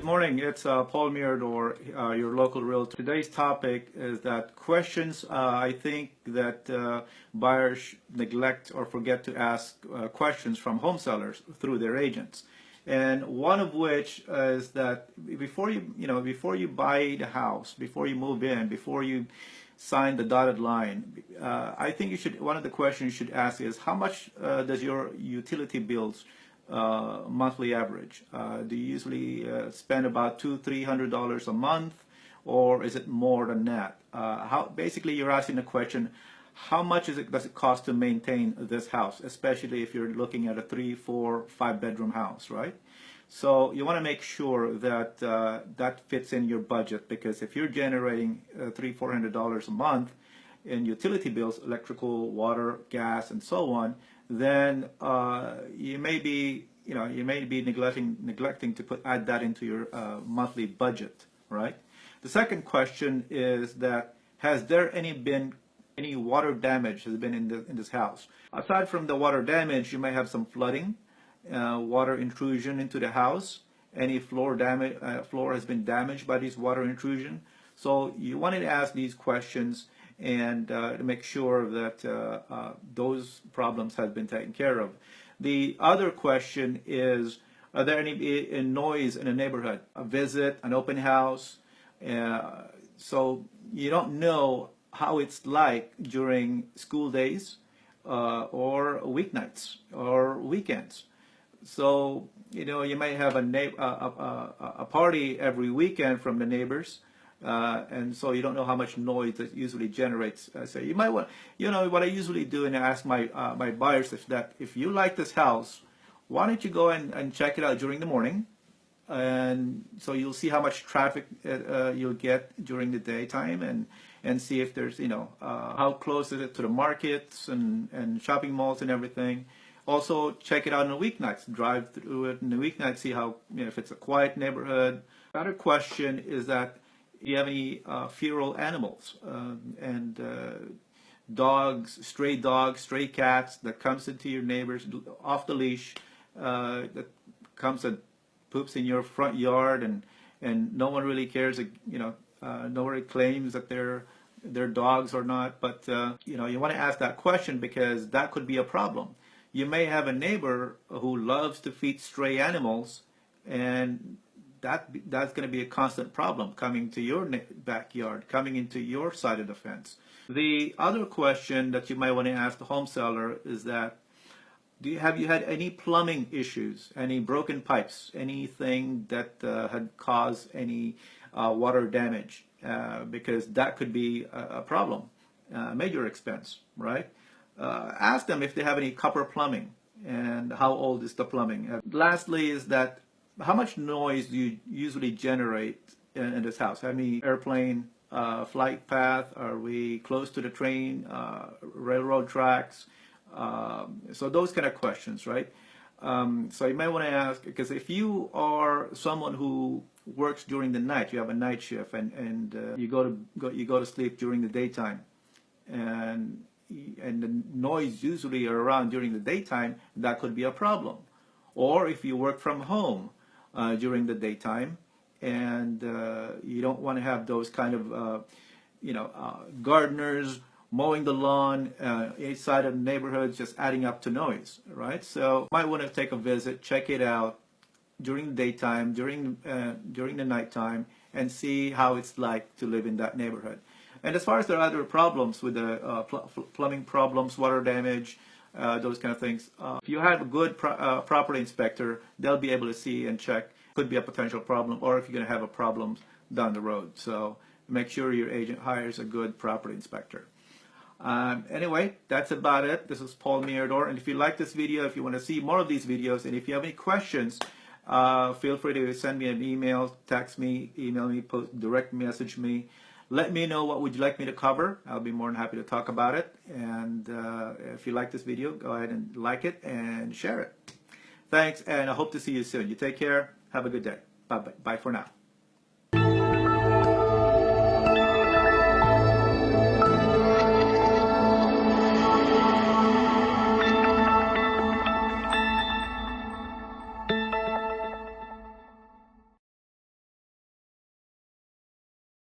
morning. It's Paul Mirador, your local realtor. Today's topic is that questions I think that buyers neglect or forget to ask questions from home sellers through their agents. And one of which is that before you buy the house, before you move in, before you sign the dotted line, I think one of the questions you should ask is, how much does your utility bills monthly average? Do you usually spend about $200–300 a month, or is it more than that? Basically, you're asking the question, how much does it cost to maintain this house, especially if you're looking at a 3, 4, 5-bedroom house, right? So you want to make sure that that fits in your budget, because if you're generating $300–400 a month in utility bills, electrical, water, gas, and so on, then you may be neglecting to add that into your monthly budget, right? The second question is that, has there been any water damage in this house? Aside from the water damage, you may have some flooding, water intrusion into the house. Any floor has been damaged by this water intrusion. So you want to ask these questions and to make sure that those problems have been taken care of. The other question is, are there any noise in the neighborhood? A visit, an open house? So you don't know how it's like during school days or weeknights or weekends. So you might have a party every weekend from the neighbors. And so you don't know how much noise it usually generates. So you might want, what I usually do, and I ask my buyers, is that if you like this house, why don't you go and check it out during the morning, and so you'll see how much traffic you'll get during the daytime, and see if there's how close is it to the markets and shopping malls and everything. Also check it out on the weeknights. Drive through it in the weeknights, see how if it's a quiet neighborhood. Another question is that, do you have any feral animals and stray dogs, stray cats that comes into your neighbors off the leash, that comes and poops in your front yard, and no one really cares, nobody claims that they're dogs or not, but you want to ask that question, because that could be a problem. You may have a neighbor who loves to feed stray animals, and that's going to be a constant problem coming to your backyard, coming into your side of the fence. The other question that you might want to ask the home seller is that, have you had any plumbing issues, any broken pipes, anything that had caused any water damage? Because that could be a problem, major expense, right? Ask them if they have any copper plumbing, and how old is the plumbing. Lastly is that, how much noise do you usually generate in this house? Have any airplane flight path? Are we close to the train, railroad tracks? So those kind of questions, right? So you might want to ask, because if you are someone who works during the night, you have a night shift, and you go to sleep during the daytime, and the noise usually are around during the daytime, that could be a problem. Or if you work from home during the daytime, and you don't want to have those kind of gardeners mowing the lawn inside of the neighborhoods, just adding up to noise, right? So you might want to take a visit, check it out during the daytime, during the nighttime, and see how it's like to live in that neighborhood. And as far as there are other problems with the plumbing problems, water damage, those kind of things, if you have a good property inspector, they'll be able to see and check. Could be a potential problem, or if you're going to have a problem down the road. So make sure your agent hires a good property inspector. Anyway, that's about it. This is Paul Mirador, and if you like this video, if you want to see more of these videos, and if you have any questions, feel free to send me an email, text me, email me, direct message me. Let me know what would you like me to cover. I'll be more than happy to talk about it. And if you like this video, go ahead and like it and share it. Thanks, and I hope to see you soon. You take care. Have a good day. Bye-bye. Bye for now.